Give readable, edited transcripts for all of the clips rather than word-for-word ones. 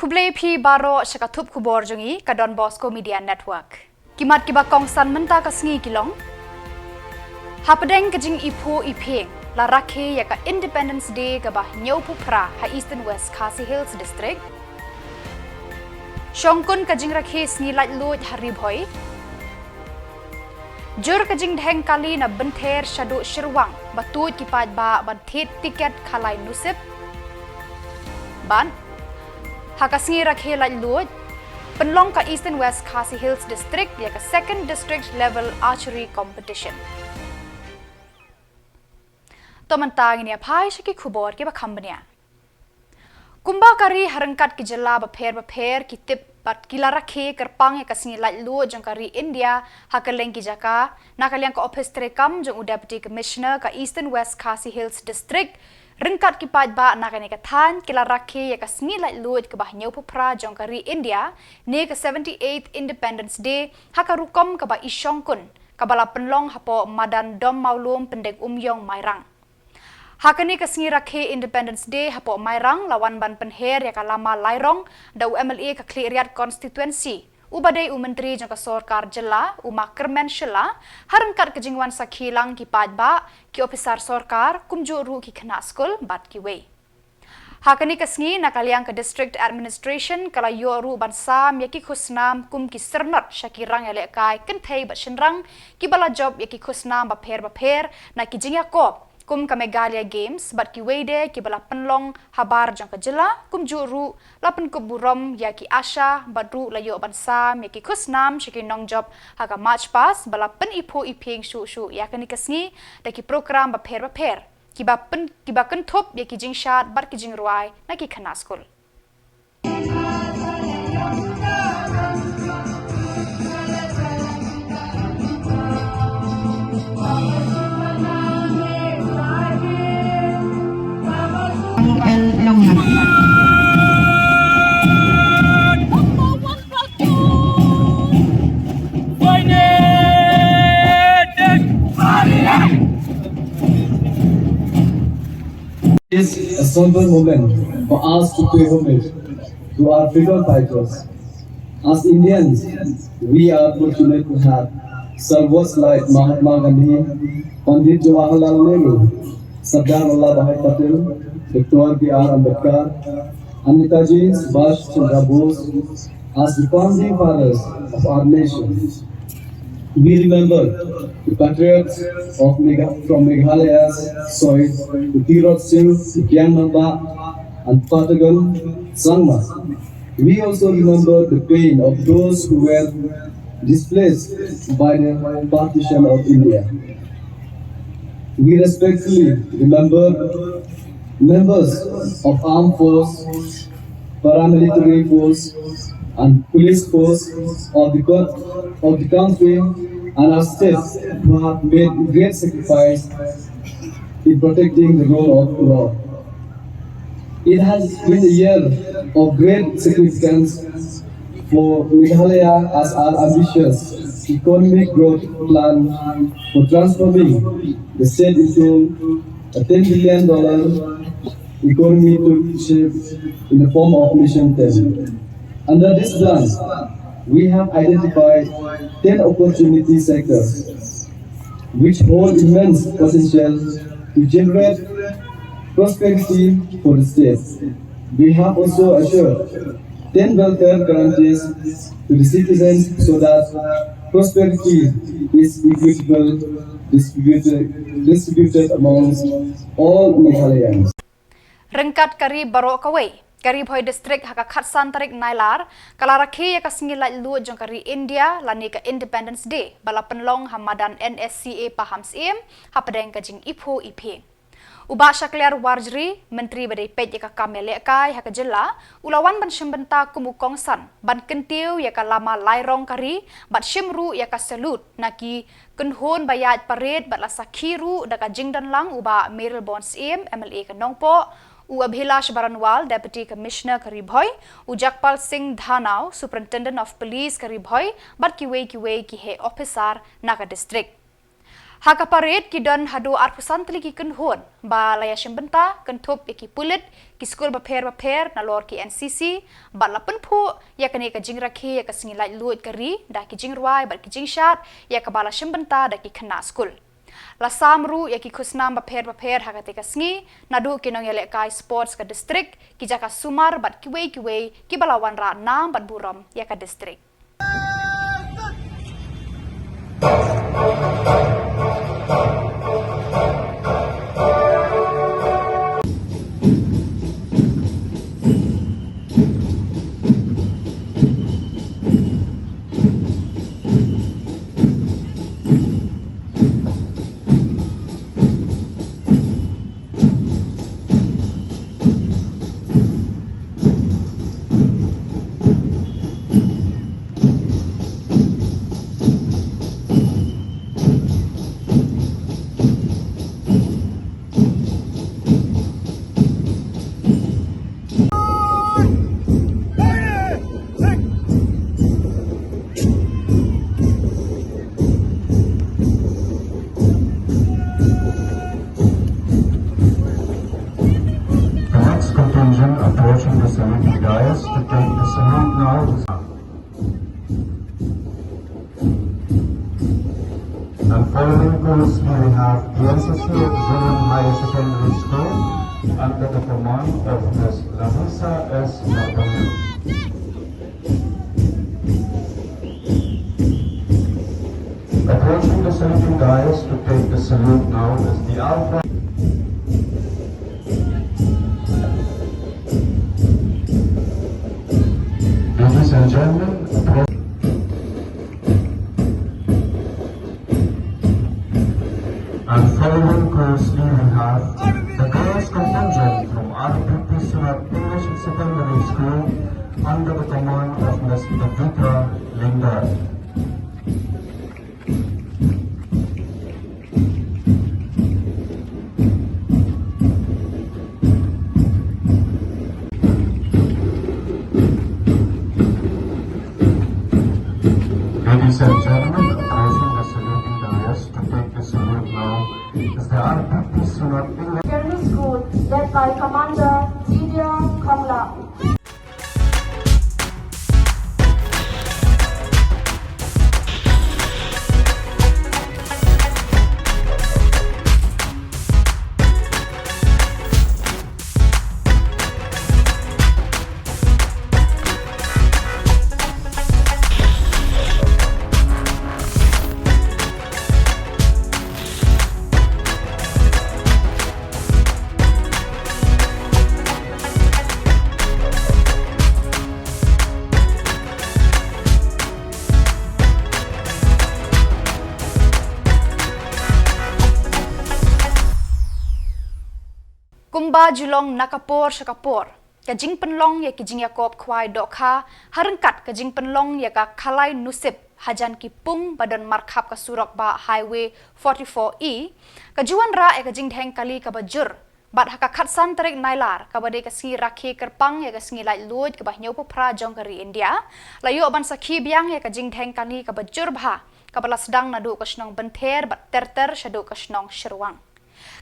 Kublai P Baro Shakatup Khuborjylla ka Donbosco Media Network. Kimat kiba kongsan menta ka sngi kilong. Hapadeng kajing ipo ipeng la rakhe ya ka Independence Day ka bah nyopu pra ha Eastern West Khasi Hills District. Shongkun kajing rakhe sngi lat lut hari bhoi. Jur kajing dheng kali na benther shadu shirwang batut kipat ba banthit tiket khalai nusip. Ban Hakasngi rakhe lat lut penlong ka Eastern West Khasi Hills District ya ka second district level archery competition. Tomantang ni apai shaki khubor ke bakhambania. Kumba kari harangkat ki Jylla bapher ki tip pat kila rakhe kerpang ya kasngi lat lut jong kari India hakaleng ki jaka nakaliang ka office trekam jong deputy commissioner ka Eastern West Khasi Hills District Ringkat kipat ba nakani kathan kila rakhe ya kasngi lat lut ke bah nyopupra jong kari India ne ke 78th Independence Day hakarukom ke ba isyongkun kabala penlong hapo madan dom maulum pendek umyong mairang. Hakani kasngi rakhe Independence Day hapo mairang lawan ban penher ya kalama lairong da UMLA ka Kliriat constituency. Ubadai Menteri jangka Sorkar Jylla, Kermen Shillong, harangkat kejingwan sakhilang ki padba, ki ofisar Sorkar, kumjuru ki kena skul, bat ki wei. Hakani kasngi nakaliang ke District Administration kala yoru bansam yaki khusnam kum ki sernat syakirang elekai kenthei bat shenrang ki bala job yaki khusnam bapher na ki jingya kop. Kum ka Meghalaya Games bat ki wede ki bala penlong habar jangka Jylla kum juru lapen kuburom ya ki asha badru layo bansam ya ki khusnam shiki nong job haga march pass bala pen ipo ipeng shu ya kani kasngi da ki program bapher ki ba kenthop ya ki jingshat bat ki jingruai na ki khana skul. It is a sober moment for us to pay homage to our freedom fighters. As Indians, we are fortunate to have servers like Mahatma Gandhi, Pandit Jawaharlal Nehru, Sardar Vallabhbhai Patel, Dr. B.R. Ambedkar, and Netaji Subhash Chandra Bose as the founding fathers of our nation. We remember the patriots from Meghalaya's soil, the Tirot Singh, Gyanmamba, and Patagon Samla. We also remember the pain of those who were displaced by the partition of India. We respectfully remember members of armed force, paramilitary force, and police force of the country and our states who have made great sacrifice in protecting the rule of law. It has been a year of great significance for Meghalaya as our ambitious economic growth plan for transforming the state into a $10 billion economy to shape in the form of Mission 10. Under this plan, we have identified 10 opportunity sectors which hold immense potential to generate prosperity for the state. We have also assured 10 welfare guarantees to the citizens so that prosperity is equitable distributed amongst all Meghalayans. Rengkat kari baro kawai. Kari Bhoi District haka khatsan tarik Nailar kala rakhe ya kasngi lat lut jong kari India lani ka Independence Day bala penlong hamadan NSCA paham sim hapadeng kajing ipo iphe. Uba syakliar warjri menteri badai Peit ya ka kamele kai haka Jylla ulawan ban syembenta kumukongsan ban kentiu ya ka lama lairong kari bat shimru ya ka salut naki kenhon bayat parade bat la sakhiru da ka jingdan lang uba Meril Bonds MLA ka nongpo Abhilash Baranwal, Deputy Commissioner Karibhoi, Jakpal Singh Dhanau, Superintendent of Police Karibhoi, but kiwe ki he officer NAKA District. Haka paret ki don hadu arpusan teli ki kunhon ba laya shembenta kentup ki pulit ki skul baper na lor ki NCC ba lapen pu ya kane ka jing rakhe ya ka singilai luit kari da ki jing ruai ba ki jing shat ya ka bala shembenta da ki khana skul la samru ya ki khusnam baper haka te ka sngi nadu ki nong yale kai sports ka district ki jaka sumar bat ki wei ki balawan ra nam bat buram ya ka district. Approaching the saluting dais to take the salute now. And following closely we have the NCC of Jylla Higher Secondary School under the command of Ms. Lavisa S. Martanu. Approaching the saluting dais to take the salute now is the Alpha. Ladies and gentlemen, and following closely we have the girls contingent from RPP Sunat English Secondary School under the command of Ms. Pavitra Linda. Ladies and gentlemen, approaching the saluting dais to take the salute now is the RPP Sunat English Secondary School led by Commander Samla. Kumba Shillong nakapor shakapor ka jing penlong ya ki jing yakob khwai dokha harengkat ka jing penlong ya ka khalai nusip hajan ki pung badan markhap ka surok ba highway 44E ka juan ra ya ka jing dheng kali ka bajur bat haka khatsan tarik Nailar ka bade ka si rakhi kerpang ya ka singi lai luit ka bah nyau pra jong kari India layo ban sakhi biang ya ka jing dheng kali ka bajur bha ka bala sedang nadu ka snong benther bat terter shadu ka snong shirwang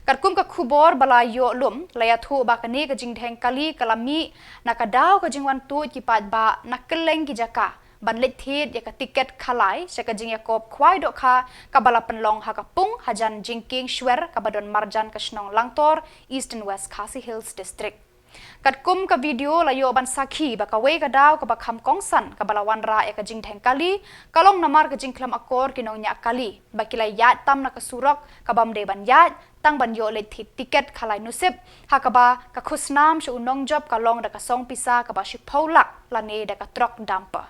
Karkum ka Khubor bala yo lum layathu ba kani ka jing dheng kali kalami nakadaw ka jingwan tu ki pat ba nakeleng ki jaka ban lethit ya ka tiket khalai se ka jing yakob khwai do kha ka bala penlong ha ka pung hajan jingking shwer ka badon marjan ka snong langtor east and west khasi hills district Katkum ka video layo ban sakhi ba ka wei ka daw ka ba kham kongsan ka balawan ra ya ka jing dheng kali kalong namar ka jing klam akor kinong nya kali ba kilai yat tam na ka surok ka bam de ban yat tang ban yo le thit ticket khalai nusip ha ka ba ka khusnam shu unong job ka long da ka song pisa ka ba shi phaulak lane da ka truck dumper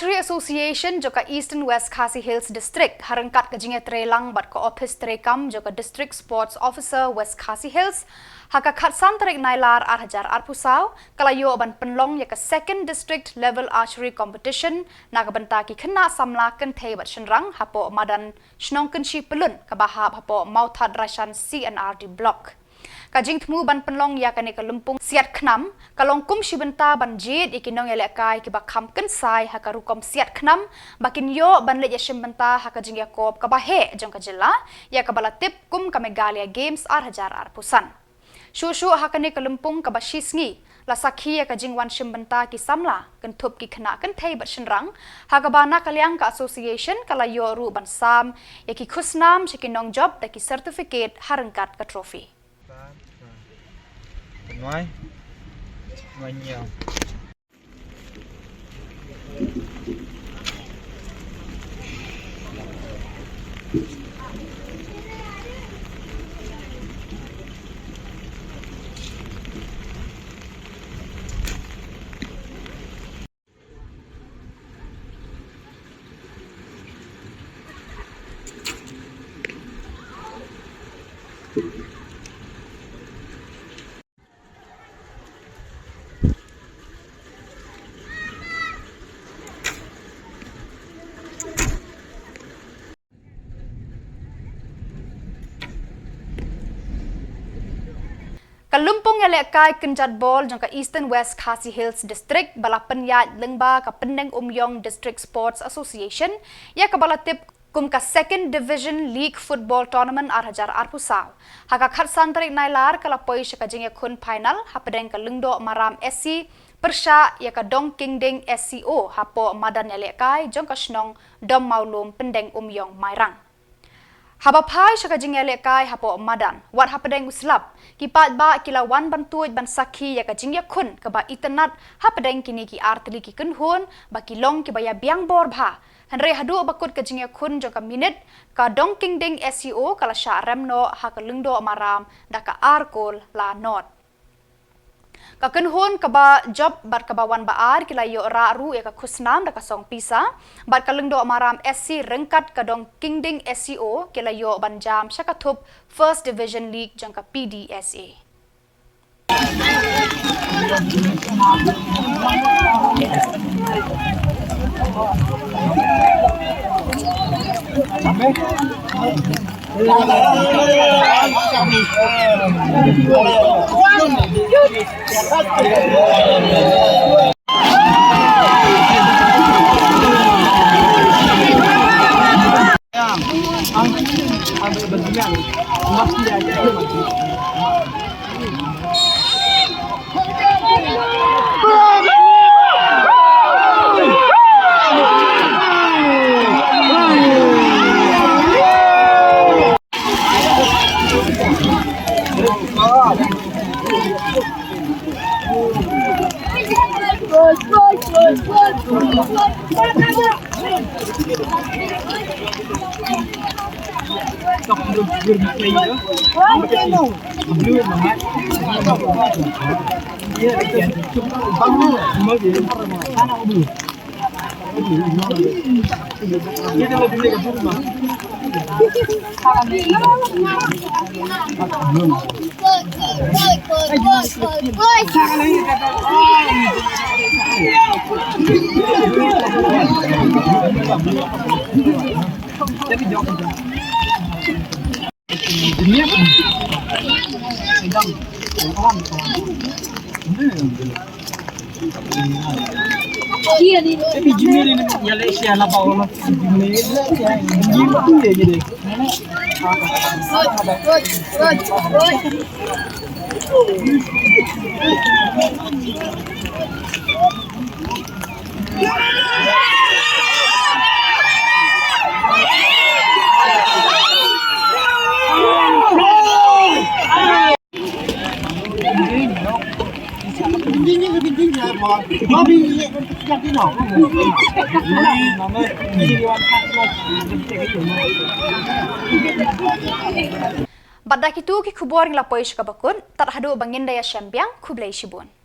Archery Association joka Eastern West Khasi Hills District harangkat ke jinge trelang bat ke office trekam joka District Sports Officer West Khasi Hills haka khatsan tarik Nailar arhajar arpusau kalayo ban penlong ya ke second district level archery competition naga bentaki kena Samla kan thei bat shenrang hapo madan shnong kenshi pelun ke bahab hapo mauthat rashan CNRD block. Kajing temu ban penlong ya kane ke lumpung siat khnam kalong kum shibenta ban jid ikinong ya lekai ke bakam kensai haka rukom siat khnam bakin yo ban le ya shimbenta haka jing ya kop ka bahe jong ka Jylla ya ka balatip kum ka Meghalaya games arhajar arpusan shu haka ne ke lumpung ka bashisngi la sakhi ya ka jing wan shimbenta ki Samla kan thup ki khna kan thei bat shenrang haka bana kalyang ka association kala yo ru ban sam ya ki khusnam shikinong job ta ki certificate harangkat ka trophy. Ngoài nhiều Kalumpong ya lekai kenjat bol jangka Eastern West Khasi Hills District balapan ya lengba ka Pendeng Umyong District Sports Association ya ka balatip kum ka second division league football tournament arhajar arpusau haka khatsan tarik Nailar kala poi ka jingya khun final hapedeng ka lengdo maram SC persha ya ka dong kingding SCO hapo madan ya lekai jangka shnong dom maulum Pendeng Umyong mairang. Habapai syaka jing lekai hapo madan wat hapadeng uslap kipat ba kilawan bantuj ban sakhi ya ka jing kun ka ba internet hapadeng kini ki artli ki kunhun ba kilong ki ba ya biang bor bha hanre hadu bakut ka jing kun joka minute ka dong kingding SEO kala sha remno ha ka lungdo maram da ka arkol la not ka kunhun ka ba job bat ka bawan baar kila yo ra ru ya ka khusnam da ka song pisa bat ka lungdo maram SC rengkat ka dong kingding SEO kila yo banjam syaka thup first division league jangka PDSA. Badak itu ki Khubor ngla poish ka bakun tar hadu bangin daya syambiang Khublai Shibun.